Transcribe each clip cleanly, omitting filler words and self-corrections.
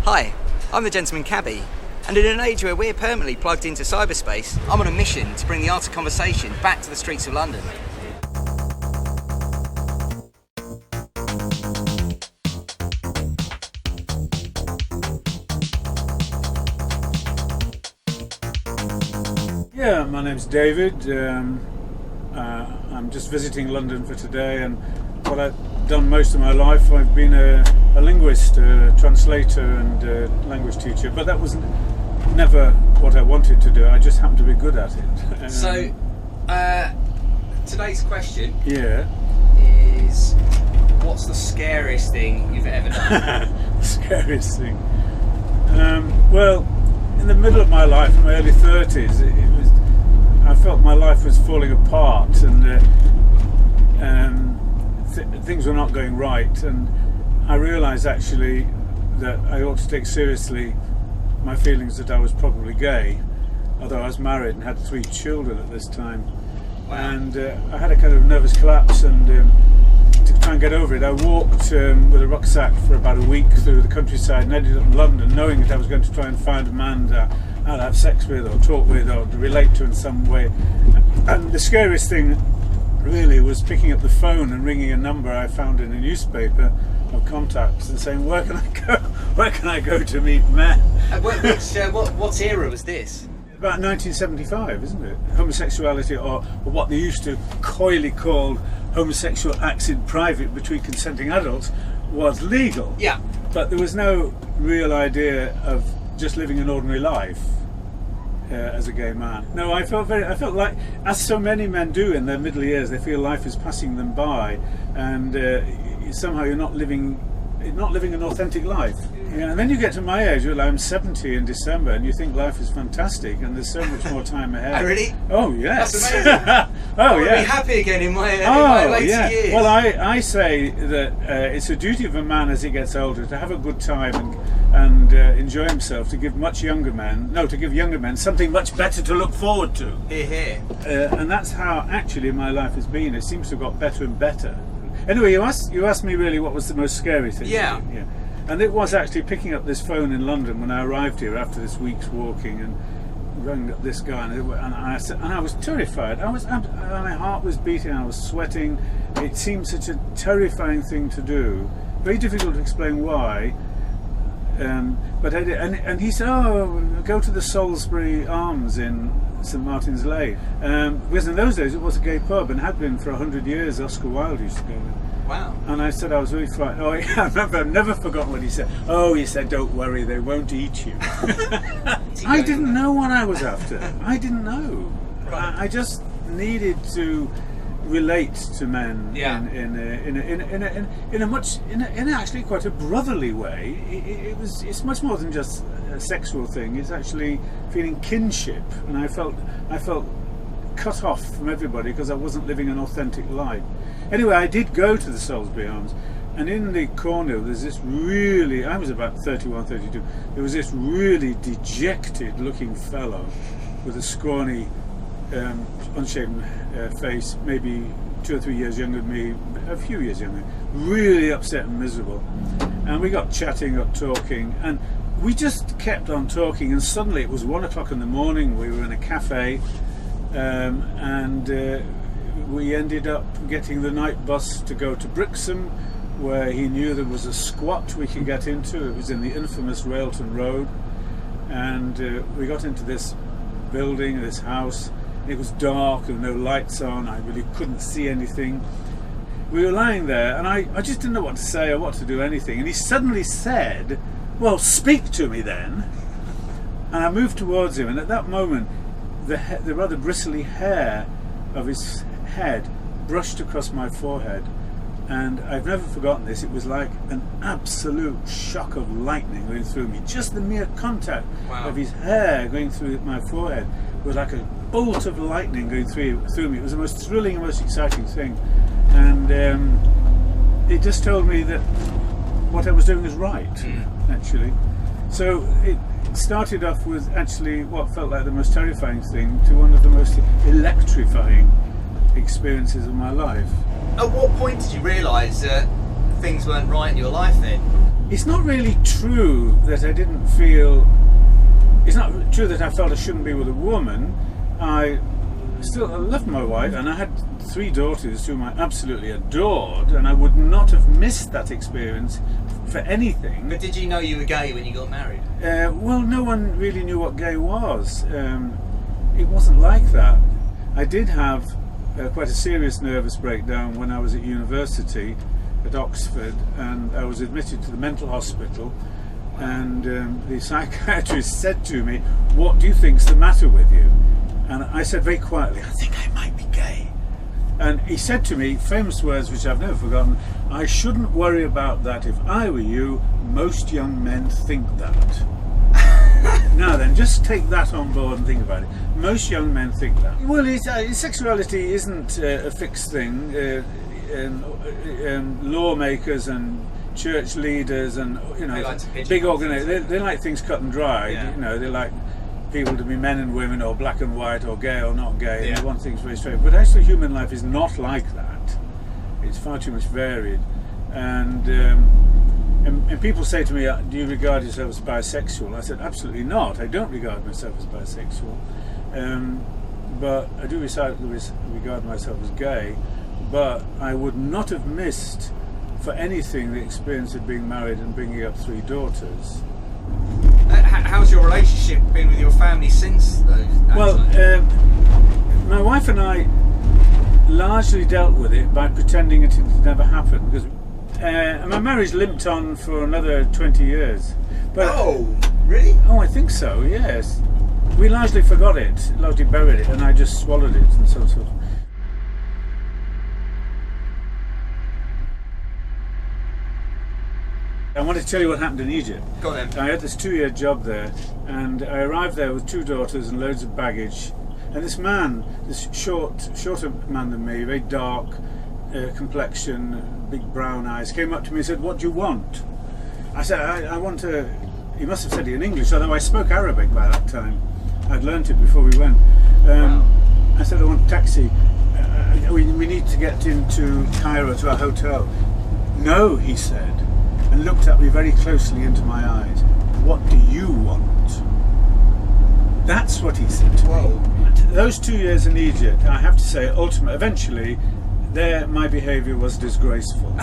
Hi, I'm the Gentleman Cabbie, and in an age where we're permanently plugged into cyberspace, I'm on a mission to bring the art of conversation back to the streets of London. Yeah, my name's David. I'm just visiting London for today, and what I've done most of my life, I've been a linguist, a translator and a language teacher, but that was never what I wanted to do. I just happened to be good at it. So, today's question is, what's the scariest thing you've ever done? The scariest thing? Well, in the middle of my life, in my early 30s, I felt my life was falling apart, and things were not going right, and I realised actually that I ought to take seriously my feelings that I was probably gay, although I was married and had 3 children at this time. Wow. And I had a kind of nervous collapse, and to try and get over it, I walked with a rucksack for about a week through the countryside and ended up in London, knowing that I was going to try and find a man that I'd have sex with or talk with or to relate to in some way. And the scariest thing really was picking up the phone and ringing a number I found in a newspaper of contacts and saying, where can I go to meet men? What era was this? About 1975, isn't it? Homosexuality, or what they used to coyly call homosexual acts in private between consenting adults, was legal. Yeah. But there was no real idea of just living an ordinary life as a gay man. No, I felt like, as so many men do in their middle years, they feel life is passing them by, and somehow you're not living an authentic life. Yeah, and then you get to my age, well, I'm 70 in December, and you think life is fantastic and there's so much more time ahead. Oh, really? Oh, yes. That's amazing. Oh, yeah. I'll be happy again in my later years. Well, I say that it's a duty of a man as he gets older to have a good time and enjoy himself, to give younger men something much better to look forward to. Hear, hear. And that's how actually my life has been. It seems to have got better and better. Anyway, you asked me really what was the most scary thing. Yeah. Yeah. And it was actually picking up this phone in London when I arrived here after this week's walking, and rang up this guy, and I was terrified. My heart was beating, I was sweating. It seemed such a terrifying thing to do. Very difficult to explain why. But I did, and he said, "Oh, go to the Salisbury Arms in St Martin's Lane." Because in those days it was a gay pub and had been for 100 years. Oscar Wilde used to go there. Wow. And I said I was really frightened. Oh, yeah, I remember, I've never forgotten what he said. Oh, he said, "Don't worry, they won't eat you." I didn't know what I was after. I didn't know. Right. I just needed to relate to men in actually quite a brotherly way. It's much more than just a sexual thing. It's actually feeling kinship, and I felt cut off from everybody because I wasn't living an authentic life. Anyway, I did go to the Salisbury Arms, and in the corner there's this really, I was about 31, 32, there was this really dejected looking fellow with a scrawny, unshaven face, maybe 2 or 3 years younger than me, a few years younger, really upset and miserable. And we got chatting, got talking, and we just kept on talking, and suddenly it was 1 o'clock in the morning, we were in a cafe, and we ended up getting the night bus to go to Brixham, where he knew there was a squat we could get into. It was in the infamous Railton Road, and we got into this building, this house. It was dark, there were no lights on, I really couldn't see anything. We were lying there, and I just didn't know what to say or what to do, anything, and he suddenly said, "Well, speak to me then." And I moved towards him, and at that moment the rather bristly hair of his head brushed across my forehead, and I've never forgotten this. It was like an absolute shock of lightning going through me. Just the mere contact of his hair going through my forehead was like a bolt of lightning going through me. It was the most thrilling and most exciting thing, and it just told me that what I was doing was right, actually. So it started off with actually what felt like the most terrifying thing to one of the most electrifying experiences of my life. At what point did you realise that things weren't right in your life then? It's not really true that I didn't feel. It's not true that I felt I shouldn't be with a woman. I loved my wife, and I had 3 daughters whom I absolutely adored, and I would not have missed that experience for anything. But did you know you were gay when you got married? Well, no one really knew what gay was. It wasn't like that. I did have quite a serious nervous breakdown when I was at university at Oxford, and I was admitted to the mental hospital, and the psychiatrist said to me, "What do you think's the matter with you?" And I said very quietly, "I think I might be gay." And he said to me famous words which I've never forgotten: "I shouldn't worry about that. If I were you, most young men think that." Now then, just take that on board and think about it. Most young men think that. Well, sexuality isn't a fixed thing. Lawmakers and church leaders and big organisations, they like things cut and dried. Yeah. They like people to be men and women, or black and white, or gay or not gay. Yeah. They want things very straight. But actually, human life is not like that. It's far too much varied. And people say to me, "Do you regard yourself as bisexual?" I said, "Absolutely not. I don't regard myself as bisexual. But I do regard myself as gay. But I would not have missed for anything the experience of being married and bringing up 3 daughters." How's your relationship been with your family since those? Well, my wife and I largely dealt with it by pretending it had never happened, because my marriage limped on for another 20 years. But, oh, really? Oh, I think so, yes. We largely forgot it, largely buried it, and I just swallowed it and so on. I want to tell you what happened in Egypt. Go on then. I had this 2-year job there, and I arrived there with 2 daughters and loads of baggage. And this man, this shorter man than me, very dark complexion, big brown eyes, came up to me and said, "What do you want?" I said, I want to. He must have said it in English, although I spoke Arabic by that time. I'd learnt it before we went. Wow. I said, "I want a taxi. We need to get into Cairo to our hotel." "No," he said, and looked at me very closely into my eyes. "What do you want?" That's what he said to me. Those 2 years in Egypt, I have to say, eventually, my behaviour was disgraceful.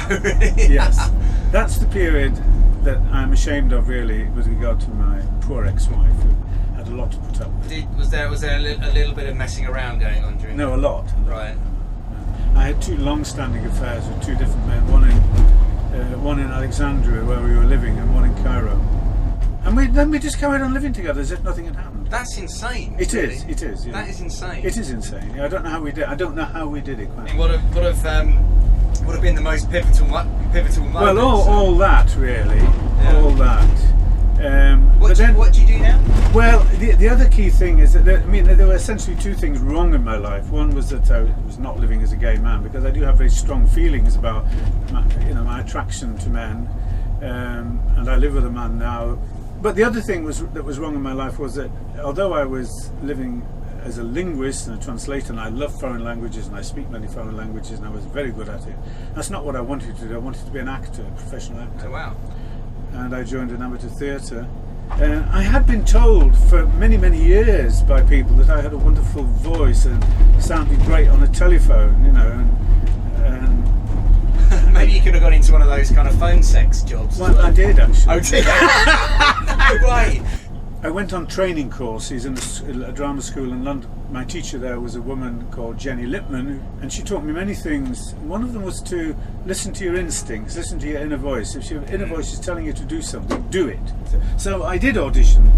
Yes. That's the period that I'm ashamed of, really, with regard to my poor ex-wife, who had a lot to put up with. Was there a little bit of messing around going on during? No, a lot. Right. I had 2 long-standing affairs with 2 different men, one in Alexandria, where we were living, and one in Cairo. And then we just carried on living together as if nothing had happened. That's insane. It really. is. Yeah. That is insane. It is insane. I don't know how we did. I don't know how we did it. Quite. What have been the most pivotal moments? Well, all that really, Yeah. all that. What do you do now? Well, the other key thing is that there were essentially 2 things wrong in my life. One was that I was not living as a gay man, because I do have very strong feelings about my attraction to men, and I live with a man now. But the other thing that was wrong in my life was that although I was living as a linguist and a translator, and I love foreign languages and I speak many foreign languages and I was very good at it, that's not what I wanted to do. I wanted to be an actor, a professional actor. Oh, wow. And I joined an amateur theatre. I had been told for many, many years by people that I had a wonderful voice and sounded great on a telephone, and maybe you could have got into one of those kind of phone sex jobs. Well, I did actually. Oh, did you? Right. I went on training courses in a drama school in London. My teacher there was a woman called Jenny Lipman, and she taught me many things. One of them was to listen to your instincts, listen to your inner voice. If your inner voice is telling you to do something, do it. So I did audition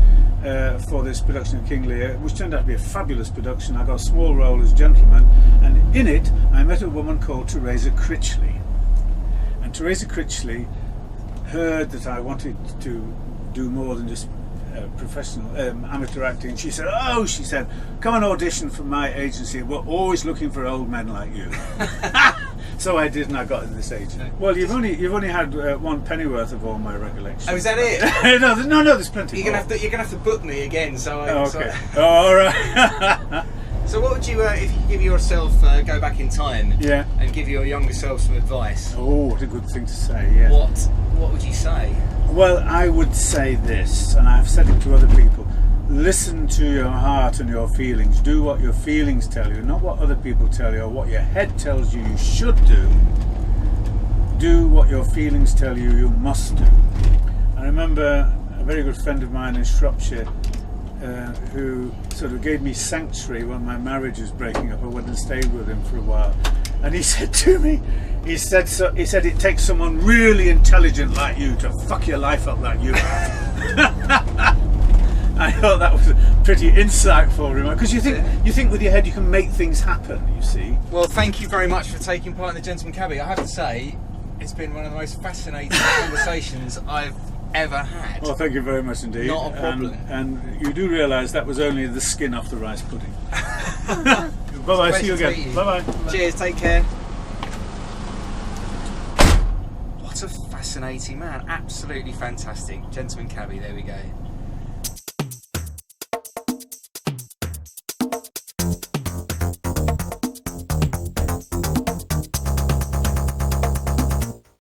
for this production of King Lear, which turned out to be a fabulous production. I got a small role as Gentleman, and in it I met a woman called Teresa Critchley. And Teresa Critchley heard that I wanted to do more than just professional amateur acting. She said, "Come and audition for my agency. We're always looking for old men like you." So I did, and I got in this agency. Well, you've only had 1 pennyworth of all my recollections. Oh, is that it? No, there's plenty. You're gonna have to book me again. Okay. All right. So what would you, if you could give yourself, go back in time, Yeah. and give your younger self some advice? Oh, what a good thing to say. Yeah. What would you say? Well, I would say this, and I've said it to other people: listen to your heart and your feelings. Do what your feelings tell you, not what other people tell you or what your head tells you should do. Do what your feelings tell you must do. I remember a very good friend of mine in Shropshire who sort of gave me sanctuary when my marriage was breaking up. I went and stayed with him for a while, and he said to me, he said it takes someone really intelligent like you to fuck your life up like you have. I thought that was a pretty insightful remark, because you think with your head you can make things happen, you see. Well, thank you very much for taking part in the Gentleman Cabbie. I have to say, it's been one of the most fascinating conversations I've ever had. Well, thank you very much indeed. Not a problem. And you do realise that was only the skin off the rice pudding. Bye-bye, see you again. Bye-bye. Cheers, take care. What a fascinating man. Absolutely fantastic. Gentleman Cabbie, there we go.